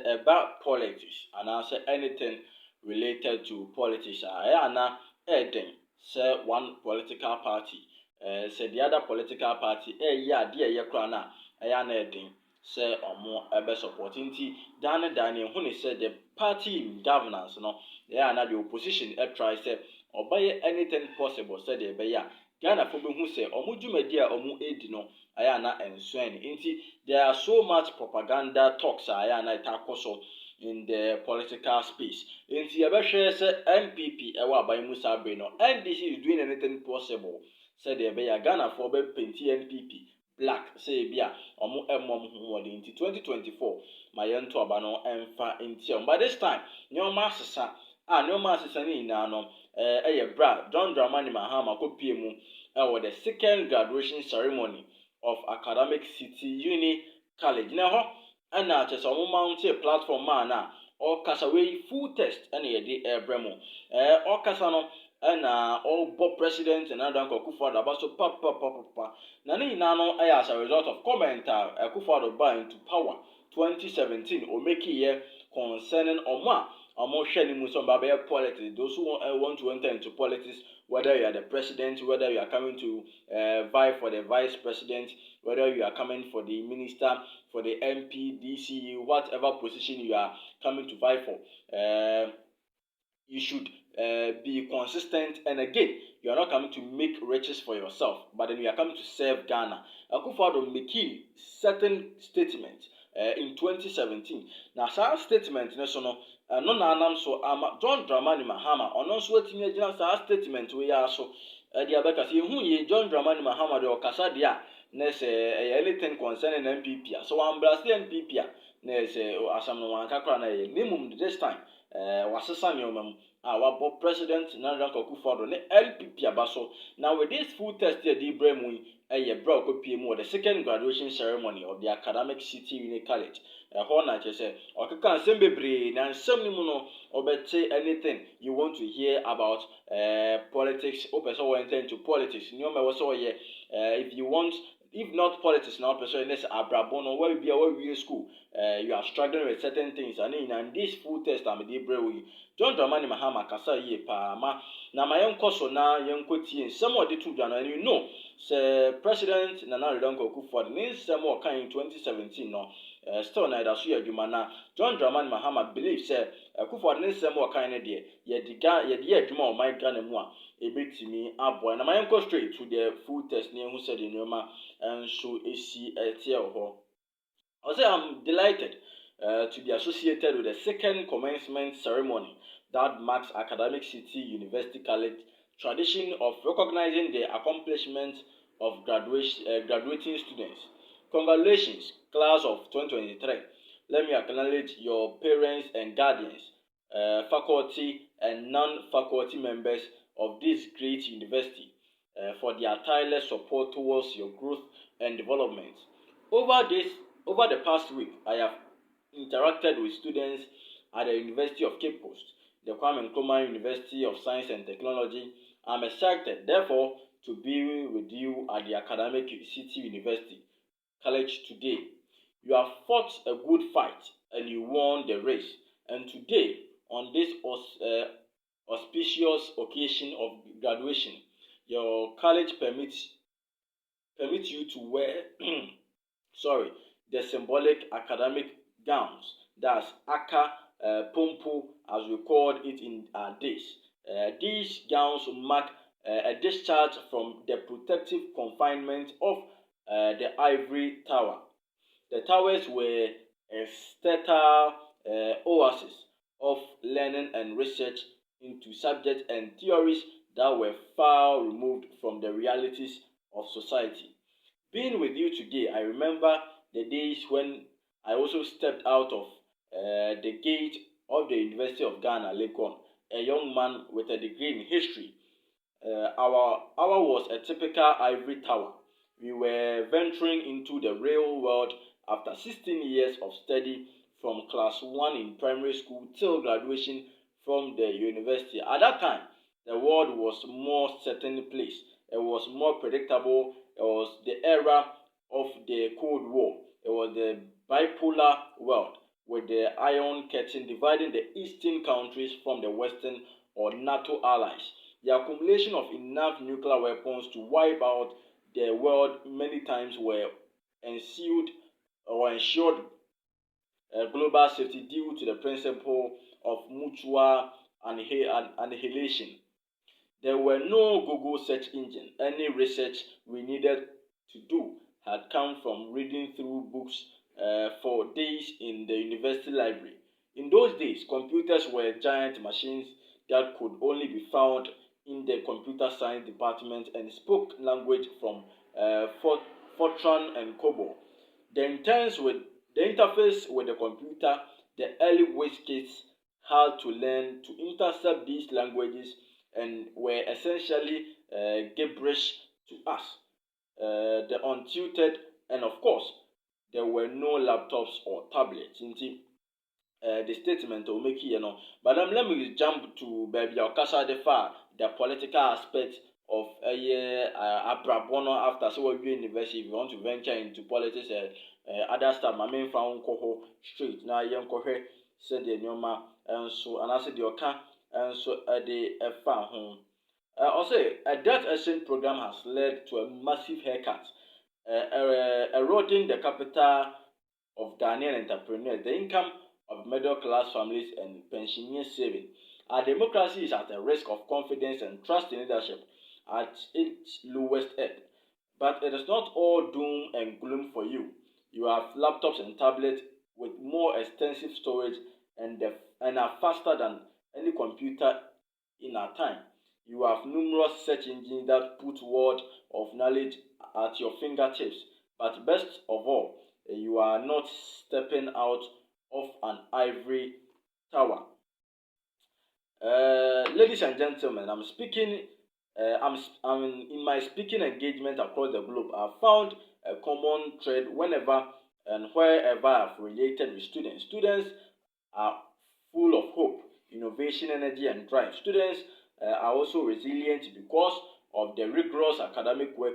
about politics and answer anything related to politics. Eden say one political party say the other political party yeah dear ye krana na eden say omo ebe supporting ti dan who ne say the party in governance no na the opposition try say obey anything possible say the be ya Ghana for be who say omo dwumadi a omo edi no na ensuen nti there are so much propaganda talks na itakoso in the political space. Nti yebehwe say MPP ewa aban mu sabe no NDC is doing anything possible say the be ya Ghana for be penti NPP black say bia omo emmom ho wode nti 2024 mayento aba no emfa nti by this time nyoma asesa ni na no bra John Dramani Mahama kopie mu the second graduation ceremony of Academic City Uni College. Now, and now just omo mount a platform na or kasa we full test and ye bremo. Or kasa no and all Bob president and Addo Akufo-Addo abaso pa. Na ni na no as a result of comment Akufo-Addo buy into power 2017 or make year concerning omo hwe ni mu so ba politics. Those who want to enter into politics, whether you are the president, whether you are coming to vie for the vice president, whether you are coming for the minister, for the MP, DC, whatever position you are coming to vie for, you should be consistent. And again, you are not coming to make riches for yourself, but then you are coming to serve Ghana. Akufo-Addo making certain statement in 2017. Now, such statement, no na so John Dramani Mahama ono so atimi agina sa statement we ya so di abeka se hu ye John Dramani Mahama de okasa dia na se anything concerning MPP so one blast MPP na se asam no wan kakra na ye minimum this time wasesa me omam wabo president na Addo Akufo-Addo ne LPP abaso now with this full test here di bremu bra kopie mu the second graduation ceremony of the Academic City Uni College na say okeka nsem bebre na nsem ni mu no obete anything you want to hear about politics or person went into politics you know so if you want if not politics now person this abrabono where be our school you are struggling with certain things and in this full test am dey brewe John Dramani Mahama kasa ye pa ma na mayenko so na yenko tie nsem odi tu dwa and you know say president Nana Addo Akufo-Addo ni nsem o kan in 2017 no still na da so adwuma na John Dramani Mahama believe say Akufo-Addo ni nsem o kan ne de ye adwuma o man Ghana mu a ebetimi aboy na mayenko straight to the full test ni hu said nyoma enso esi etie ho. I say I'm delighted to be associated with the second commencement ceremony that marks Academic City University College tradition of recognizing the accomplishments of graduating students. Congratulations, class of 2023. Let me acknowledge your parents and guardians, faculty and non-faculty members of this great university for their tireless support towards your growth and development. Over the past week, I have interacted with students at the University of Cape Coast, the Kwame Nkrumah University of Science and Technology. I'm excited, therefore, to be with you at the Academic City University College today. You have fought a good fight and you won the race. And today, on this auspicious occasion of graduation, your college permits you to wear the symbolic academic gowns, that's aka pompo as we called it in our days. These gowns mark a discharge from the protective confinement of the ivory tower. The towers were a fertile oasis of learning and research into subjects and theories that were far removed from the realities of society. Being with you today, I remember the days when I also stepped out of the gate of the University of Ghana, Lekon, a young man with a degree in history. Our was a typical ivory tower. We were venturing into the real world after 16 years of study from class 1 in primary school till graduation from the university. At that time, the world was more certain place. It was more predictable. It was the era of the Cold War. It was the bipolar world with the Iron Curtain dividing the eastern countries from the western or NATO allies. The accumulation of enough nuclear weapons to wipe out the world many times were ensured global safety due to the principle of mutual annihilation. There were no Google search engine. Any research we needed to do had come from reading through books for days in the university library. In those days, computers were giant machines that could only be found in the computer science department and spoke language from Fortran and COBOL. The interface with the computer, the early whiz kids had to learn to intercept these languages and were essentially gibberish to us, the untutored, and of course, there were no laptops or tablets. The statement will make but let me jump to baby or casa de fa the political aspect of a year abrabono after so university. If you want to venture into politics, other stuff, my main found coho straight now young cohe said the nyoma and so and I said your can and so the fan home. Also, a debt exchange program has led to a massive haircut, eroding the capital of Ghanaian entrepreneurs, the income of middle class families, and pensioners saving. Our democracy is at a risk of confidence and trust in leadership at its lowest ebb. But it is not all doom and gloom for you. You have laptops and tablets with more extensive storage and are faster than any computer in our time. You have numerous search engines that put word of knowledge at your fingertips. But best of all, you are not stepping out of an ivory tower. Ladies and gentlemen, I'm in my speaking engagement across the globe. I've found a common thread whenever and wherever I've related with students. Students are full of hope, innovation, energy, and drive. Students are also resilient because of the rigorous academic work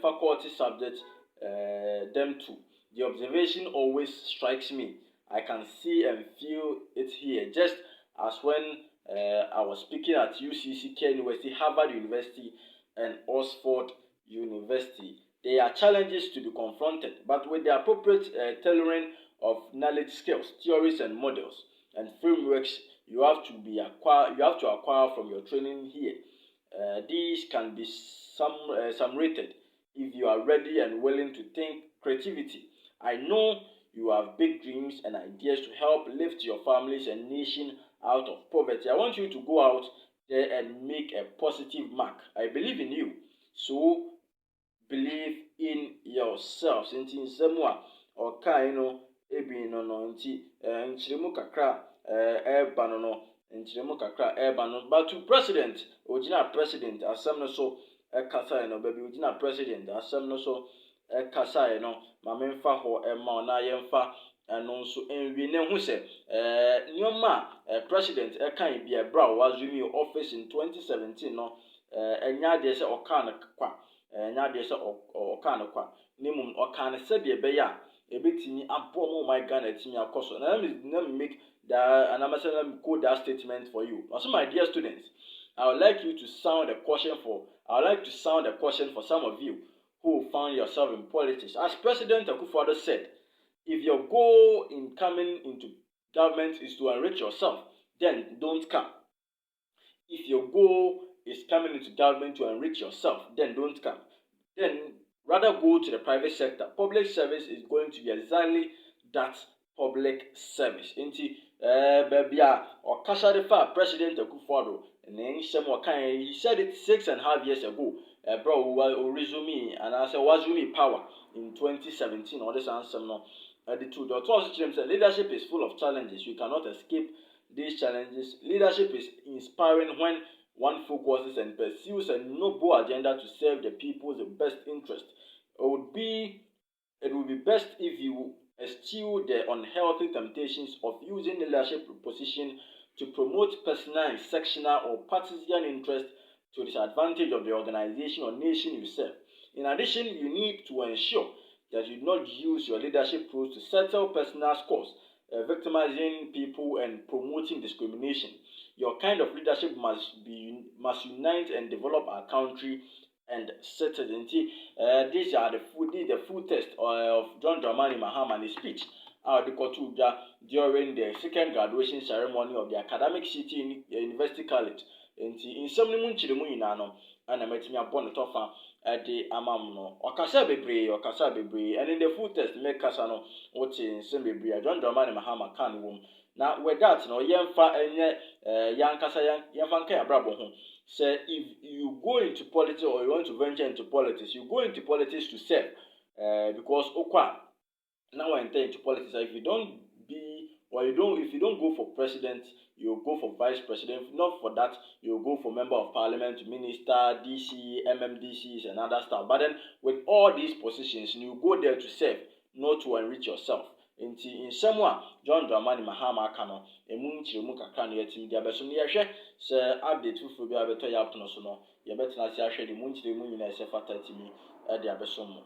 faculty subjects them to. The observation always strikes me. I can see and feel it here, just as when I was speaking at UCCK University, Harvard University, and Oxford University. There are challenges to be confronted, but with the appropriate tailoring of knowledge skills, theories, and models and frameworks you have to acquire from your training here. These can be summated if you are ready and willing to think creativity. I know you have big dreams and ideas to help lift your families and nation out of poverty. I want you to go out there and make a positive mark. I believe in you. So believe in yourselves. Nti nsɛm a ɔkae no ebi no nti nkyerɛmu kakra ɛɛba no nkyerɛmu kakra ɛɛba no but to president ogyina president asɛm no so ɛkasae no baabi ogyina president asɛm no so ɛkasae no maame mfa hɔ ɛma na yɛmfa ɛno nso ɛnwie ne ho sɛ nneɛma a president ɛkae bi ɛbra a wasumi office in 2017 no ɛnya adeɛ sɛ ɔkaa no kwa ɛnya sɛ ɔkaa no kwa ne mum ɔkaa no sɛdeɛ ɛbɛyɛ a ɛbɛtumi abɔ mo my Ghana tumi akɔ so. Now let me make that and let me quote that statement for you. Also, my dear students, I would like to sound a caution for some of you who found yourself in politics. As President Akufo-Addo said, if your goal in coming into government is to enrich yourself, then don't come. If your goal is coming into government to enrich yourself, then don't come. Then rather go to the private sector. Public service is going to be exactly that, public service. Enti baby or Kasha President Akufo-Addo and then he said it 6.5 years ago. Bro, resume and I said wasumi power in 2017 or this answer no. The two said leadership is full of challenges. You cannot escape these challenges. Leadership is inspiring when one focuses and pursues a noble agenda to serve the people's best interest. It would be best if you eschew the unhealthy temptations of using leadership position to promote personal and sectional or partisan interest to the disadvantage of the organization or nation you serve. In addition, you need to ensure that you do not use your leadership roles to settle personal scores. victimizing people and promoting discrimination. Your kind of leadership must unite and develop our country and citizens. These are the full text of John Dramani Mahama and his speech during the second graduation ceremony of the academic city university college. In some munchirimu inano, and a metimi upon the tofa at the amamno, or Casa Bebre, and in the full test, make Casano, what's in Semibria, John Dramani Mahama can womb. Now, with that, no, Yamfa and Yan Casa Yanfanka Brabo home. Say, if you go into politics or you want to venture into politics, you go into politics to serve, because Okwa now enter into politics. If you don't if you don't go for president, you go for vice president. If not for that, you go for member of parliament, minister, DC, MMDCs, and other stuff. But then with all these positions, you go there to serve, not to enrich yourself. In somewhere, John Dramani Mahama Kano, a moon chimu kakran yet in the abesom yashe, sir, update to be able to yapno so no, you better not say the moon chimu in a sefa 30 at the abesom.